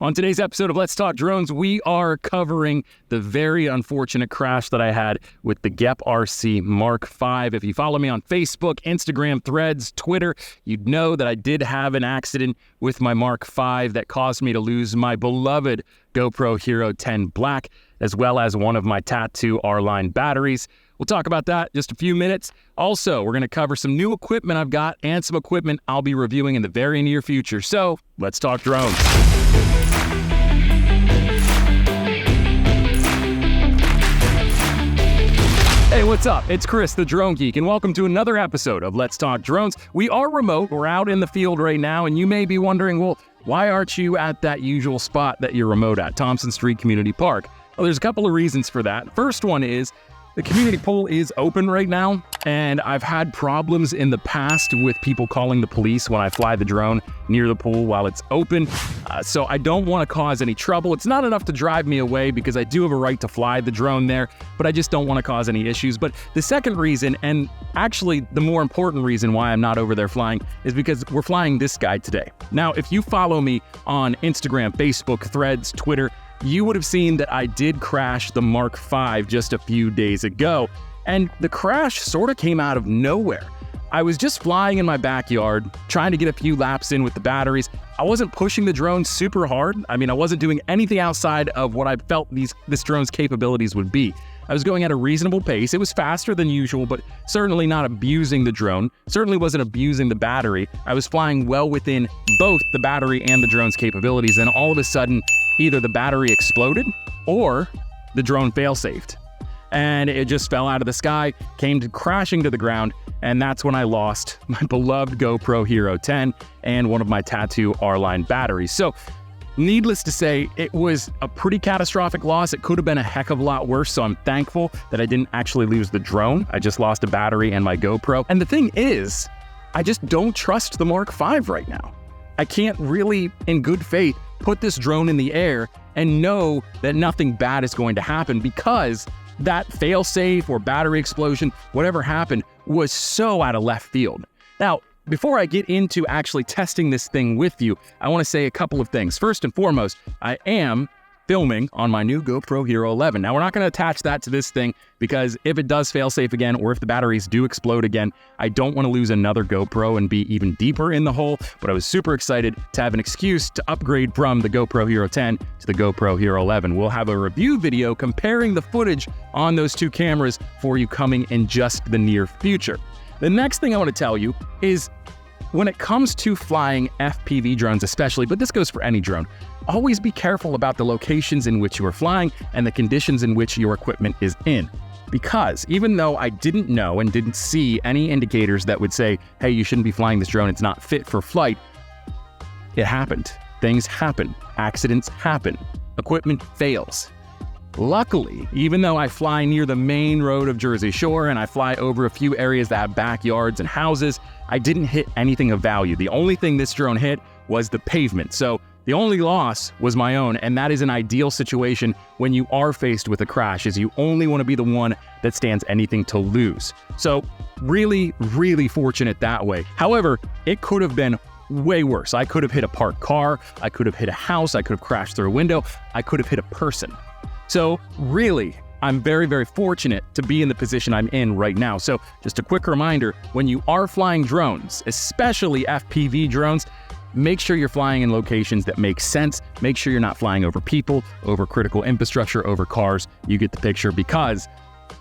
On today's episode of Let's Talk Drones, we are covering the very unfortunate crash that I had with the GEPRC MARK5. If you follow me on Facebook, Instagram, Threads, Twitter, you'd know that I did have an accident with my MARK5 that caused me to lose my beloved GoPro Hero 10 Black, as well as one of my Tattu R-Line batteries. We'll talk about that in just a few minutes. Also, we're going to cover some new equipment I've got and some equipment I'll be reviewing in the very near future. So, let's talk drones. Hey, what's up? It's Chris, the Drone Geek, and welcome to another episode of Let's Talk Drones. We are remote. We're out in the field right now, and you may be wondering, well, why aren't you at that usual spot that you're remote at, Thompson Street Community Park? Well, there's a couple of reasons for that. First one is the community pool is open right now, and I've had problems in the past with people calling the police when I fly the drone near the pool while it's open. So I don't want to cause any trouble. It's not enough to drive me away because I do have a right to fly the drone there, but I just don't want to cause any issues. But the second reason, and actually the more important reason why I'm not over there flying, is because we're flying this guy today. Now, if you follow me on Instagram, Facebook, Threads, Twitter, you would have seen that I did crash the MARK5 just a few days ago, and the crash sort of came out of nowhere. I was just flying in my backyard, trying to get a few laps in with the batteries. I wasn't pushing the drone super hard. I wasn't doing anything outside of what I felt this drone's capabilities would be. I was going at a reasonable pace. It was faster than usual, but certainly not abusing the drone. Certainly wasn't abusing the battery. I was flying well within both the battery and the drone's capabilities, and all of a sudden, either the battery exploded or the drone fail-safed. And it just fell out of the sky, came crashing to the ground, and that's when I lost my beloved GoPro Hero 10 and one of my Tattu R-Line batteries. So, needless to say, it was a pretty catastrophic loss. It could have been a heck of a lot worse, so I'm thankful that I didn't actually lose the drone. I just lost a battery and my GoPro. And the thing is, I just don't trust the MARK5 right now. I can't really, in good faith, put this drone in the air and know that nothing bad is going to happen because that fail-safe or battery explosion, whatever happened, was so out of left field. Now, before I get into actually testing this thing with you, I want to say a couple of things. First and foremost, I am filming on my new GoPro Hero 11. Now, we're not going to attach that to this thing because if it does fail safe again or if the batteries do explode again, I don't want to lose another GoPro and be even deeper in the hole, but I was super excited to have an excuse to upgrade from the GoPro Hero 10 to the GoPro Hero 11. We'll have a review video comparing the footage on those two cameras for you coming in just the near future. The next thing I want to tell you is when it comes to flying FPV drones especially, but this goes for any drone, always be careful about the locations in which you are flying and the conditions in which your equipment is in. Because even though I didn't know and didn't see any indicators that would say, hey, you shouldn't be flying this drone, it's not fit for flight, it happened. Things happen. Accidents happen. Equipment fails. Luckily, even though I fly near the main road of Jersey Shore and I fly over a few areas that have backyards and houses, I didn't hit anything of value. The only thing this drone hit was the pavement. So the only loss was my own, and that is an ideal situation when you are faced with a crash, is you only want to be the one that stands anything to lose. So really, really fortunate that way. However, it could have been way worse. I could have hit a parked car, I could have hit a house, I could have crashed through a window, I could have hit a person. So really, I'm very, very fortunate to be in the position I'm in right now. So just a quick reminder, when you are flying drones, especially FPV drones, make sure you're flying in locations that make sense. Make sure you're not flying over people, over critical infrastructure, over cars. You get the picture, because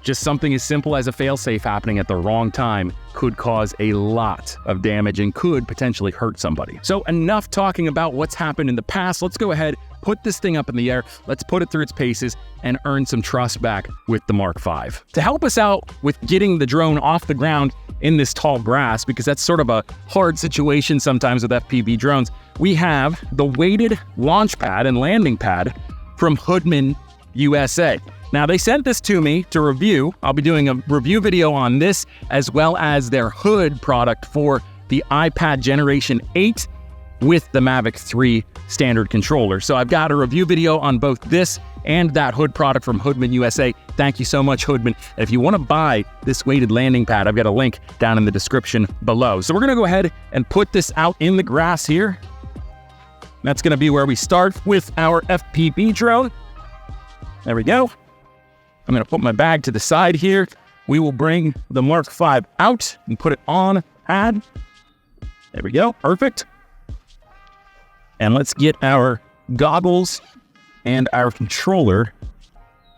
just something as simple as a failsafe happening at the wrong time could cause a lot of damage and could potentially hurt somebody. So enough talking about what's happened in the past. Let's go ahead, put this thing up in the air. Let's put it through its paces and earn some trust back with the MARK5. To help us out with getting the drone off the ground in this tall grass, because that's sort of a hard situation sometimes with FPV drones, we have the weighted launch pad and landing pad from HOODMAN USA. Now, they sent this to me to review. I'll be doing a review video on this, as well as their hood product for the iPad Generation 8 with the Mavic 3 standard controller. So I've got a review video on both this and that hood product from HOODMAN USA. Thank you so much, HOODMAN. And if you want to buy this weighted landing pad, I've got a link down in the description below. So we're going to go ahead and put this out in the grass here. That's going to be where we start with our FPV drone. There we go. I'm going to put my bag to the side here. We will bring the Mark 5 out and put it on pad. There we go. Perfect. And let's get our goggles and our controller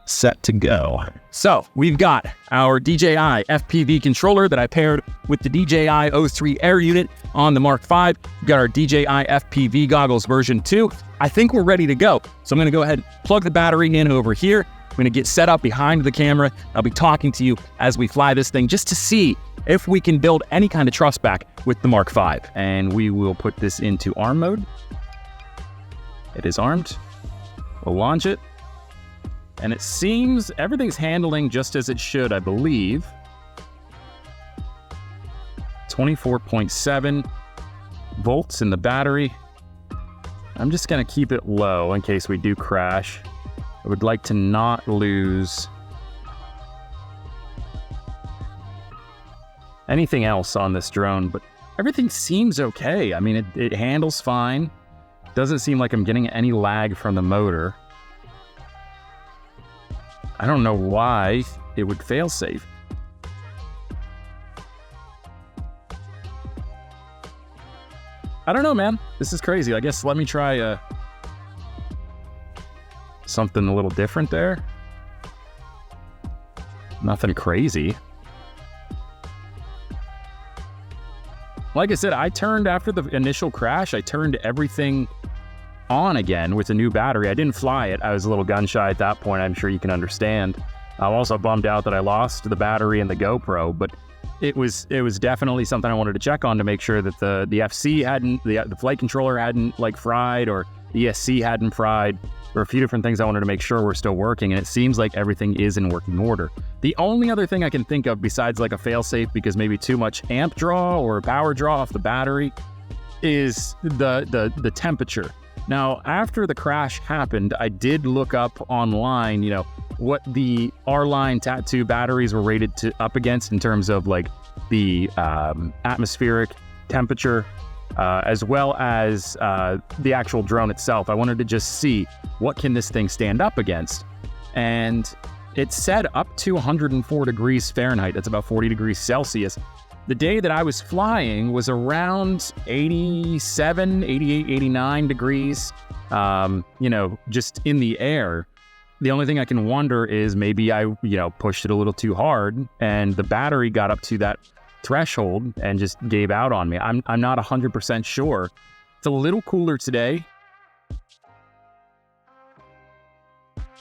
set to go. So we've got our DJI FPV controller that I paired with the DJI O3 Air unit on the Mark 5. We've got our DJI FPV goggles version 2. I think we're ready to go. So I'm going to go ahead and plug the battery in over here. I'm going to get set up behind the camera. I'll be talking to you as we fly this thing just to see if we can build any kind of trust back with the Mark 5. And we will put this into arm mode. It is armed. We'll launch it. And it seems everything's handling just as it should, I believe. 24.7 volts in the battery. I'm just gonna keep it low in case we do crash. I would like to not lose anything else on this drone, but everything seems okay. I mean, it handles fine. Doesn't seem like I'm getting any lag from the motor. I don't know why it would fail safe. I don't know, man. This is crazy. I guess let me try something a little different there. Nothing crazy. Like I said, I turned after the initial crash, I turned everything on again with a new battery. I didn't fly it. I was a little gun shy at that point. I'm sure you can understand. I'm also bummed out that I lost the battery and the GoPro, but it was definitely something I wanted to check on to make sure that the FC hadn't, the flight controller hadn't like fried, or the ESC hadn't fried. There were a few different things I wanted to make sure were still working, and it seems like everything is in working order. The only other thing I can think of besides like a failsafe because maybe too much amp draw or power draw off the battery is the temperature. Now, after the crash happened, I did look up online, you know, what the R-Line Tattu batteries were rated up against in terms of like the atmospheric temperature, as well as the actual drone itself. I wanted to just see what can this thing stand up against. And it said up to 104 degrees Fahrenheit. That's about 40 degrees Celsius. The day that I was flying was around 87, 88, 89 degrees, you know, just in the air. The only thing I can wonder is maybe I, pushed it a little too hard and the battery got up to that threshold and just gave out on me. I'm not 100% sure. It's a little cooler today.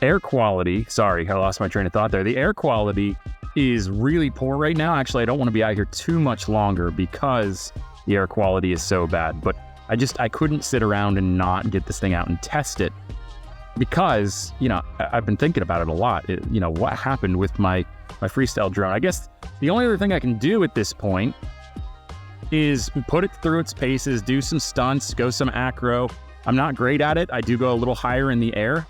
Air quality, sorry, I lost my train of thought there. The air quality is really poor right now. Actually, I don't want to be out here too much longer because the air quality is so bad, but I couldn't sit around and not get this thing out and test it because, I've been thinking about it a lot. What happened with my freestyle drone? I guess the only other thing I can do at this point is put it through its paces, do some stunts, go some acro. I'm not great at it. I do go a little higher in the air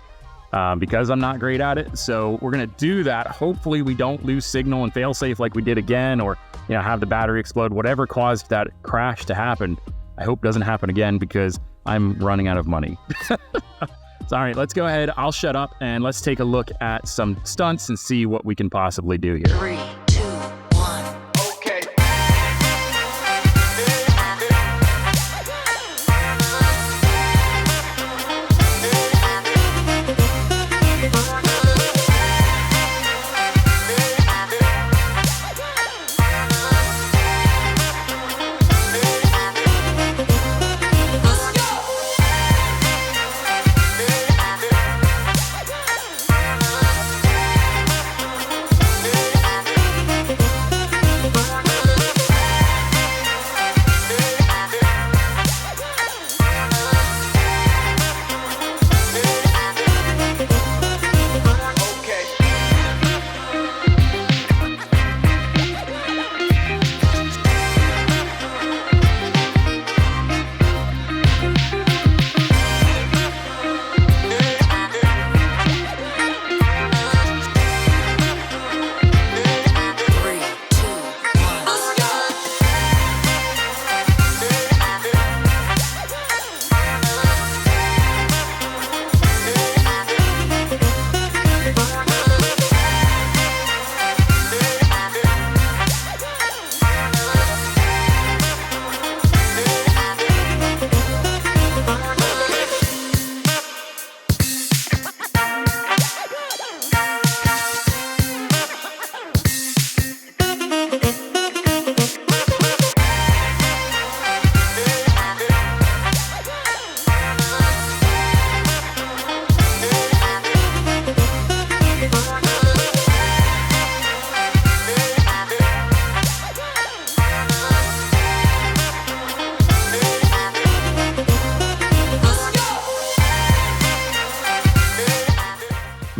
because I'm not great at it. So we're going to do that. Hopefully we don't lose signal and fail safe like we did again, or, have the battery explode. Whatever caused that crash to happen, I hope doesn't happen again because I'm running out of money. So, all right, let's go ahead. I'll shut up and let's take a look at some stunts and see what we can possibly do here. 3, 2, 1. Okay.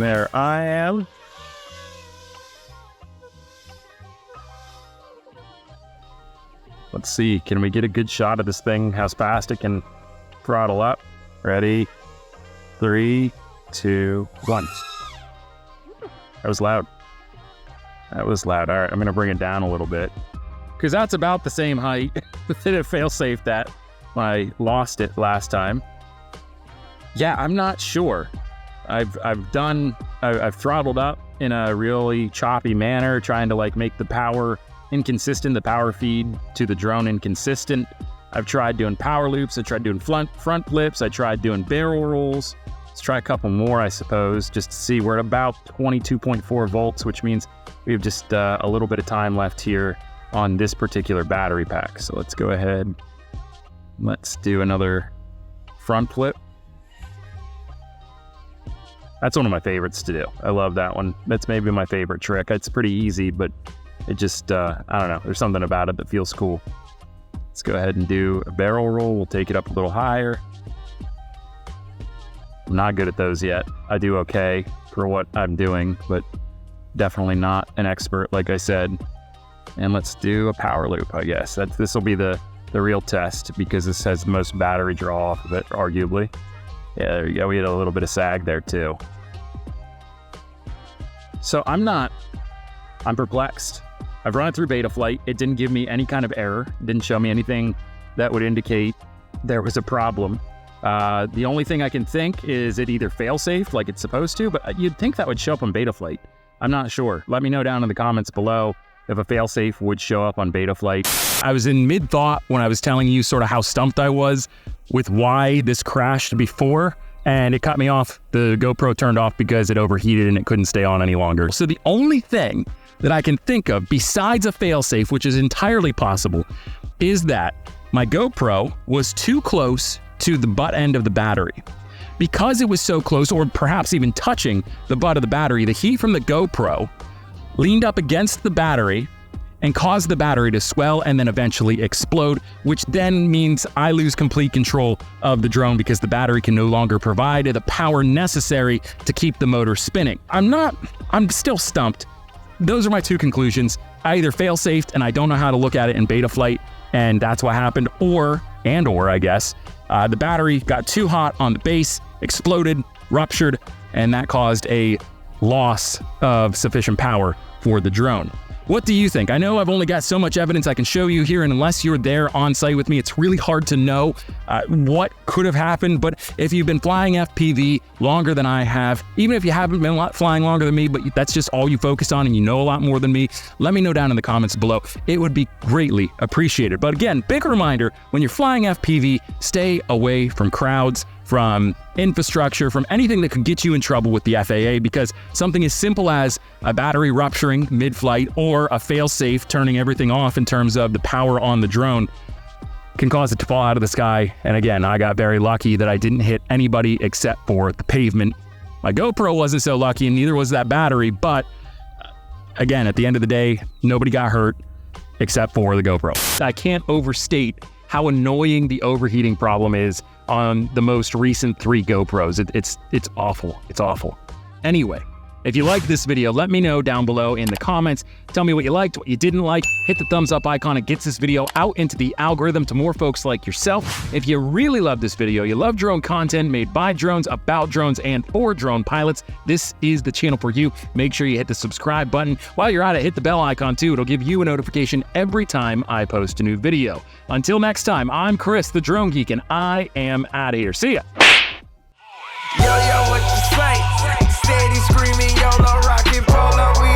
There I am. Let's see, can we get a good shot of this thing, how fast it can throttle up? Ready? 3, 2, 1. That was loud. That was loud. All right, I'm gonna bring it down a little bit, because that's about the same height that it fail-safed at when I lost it last time. Yeah, I'm not sure. I've throttled up in a really choppy manner, trying to like make the power inconsistent, the power feed to the drone inconsistent. I've tried doing power loops, I tried doing front flips, I tried doing barrel rolls. Let's try a couple more, I suppose, just to see. We're at about 22.4 volts, which means we have just a little bit of time left here on this particular battery pack. So let's go ahead. Let's do another front flip. That's one of my favorites to do. I love that one. That's maybe my favorite trick. It's pretty easy, but it just, I don't know, there's something about it that feels cool. Let's go ahead and do a barrel roll. We'll take it up a little higher. I'm not good at those yet. I do okay for what I'm doing, but definitely not an expert, like I said. And let's do a power loop, I guess. This will be the real test, because this has the most battery draw off of it, arguably. Yeah, there you go. We had a little bit of sag there too. So I'm perplexed. I've run it through Betaflight. It didn't give me any kind of error. It didn't show me anything that would indicate there was a problem. The only thing I can think is it either fail-safed like it's supposed to, but you'd think that would show up on Betaflight. I'm not sure. Let me know down in the comments below if a fail-safe would show up on Betaflight. I was in mid-thought when I was telling you sort of how stumped I was with why this crashed before, and it cut me off. The GoPro turned off because it overheated and it couldn't stay on any longer. So the only thing that I can think of besides a fail-safe, which is entirely possible, is that my GoPro was too close to the butt end of the battery. Because it was so close, or perhaps even touching the butt of the battery, the heat from the GoPro leaned up against the battery and caused the battery to swell and then eventually explode, which then means I lose complete control of the drone because the battery can no longer provide the power necessary to keep the motor spinning. I'm still stumped. Those are my two conclusions. I either fail-safed and I don't know how to look at it in Betaflight, and that's what happened, or I guess, the battery got too hot on the base, exploded, ruptured, and that caused a loss of sufficient power for the drone. What do you think? I know I've only got so much evidence I can show you here, and unless you're there on site with me, it's really hard to know what could have happened. But if you've been flying FPV longer than I have, even if you haven't been flying longer than me, but that's just all you focus on and you know a lot more than me, let me know down in the comments below. It would be greatly appreciated. But again, big reminder, when you're flying FPV, stay away from crowds, from infrastructure, from anything that could get you in trouble with the FAA, because something as simple as a battery rupturing mid-flight or a fail-safe turning everything off in terms of the power on the drone can cause it to fall out of the sky. And again, I got very lucky that I didn't hit anybody except for the pavement. My GoPro wasn't so lucky, and neither was that battery, but again, at the end of the day, nobody got hurt except for the GoPro. I can't overstate how annoying the overheating problem is on the most recent 3 GoPros. It's awful. It's awful. Anyway, if you liked this video, let me know down below in the comments. Tell me what you liked, what you didn't like. Hit the thumbs up icon. It gets this video out into the algorithm to more folks like yourself. If you really love this video, you love drone content made by drones, about drones, and for drone pilots, this is the channel for you. Make sure you hit the subscribe button. While you're at it, hit the bell icon too. It'll give you a notification every time I post a new video. Until next time, I'm Chris, the Drone Geek, and I am out of here. See ya. Yo, what you say? Steady screaming, YOLO, rockin' polo, we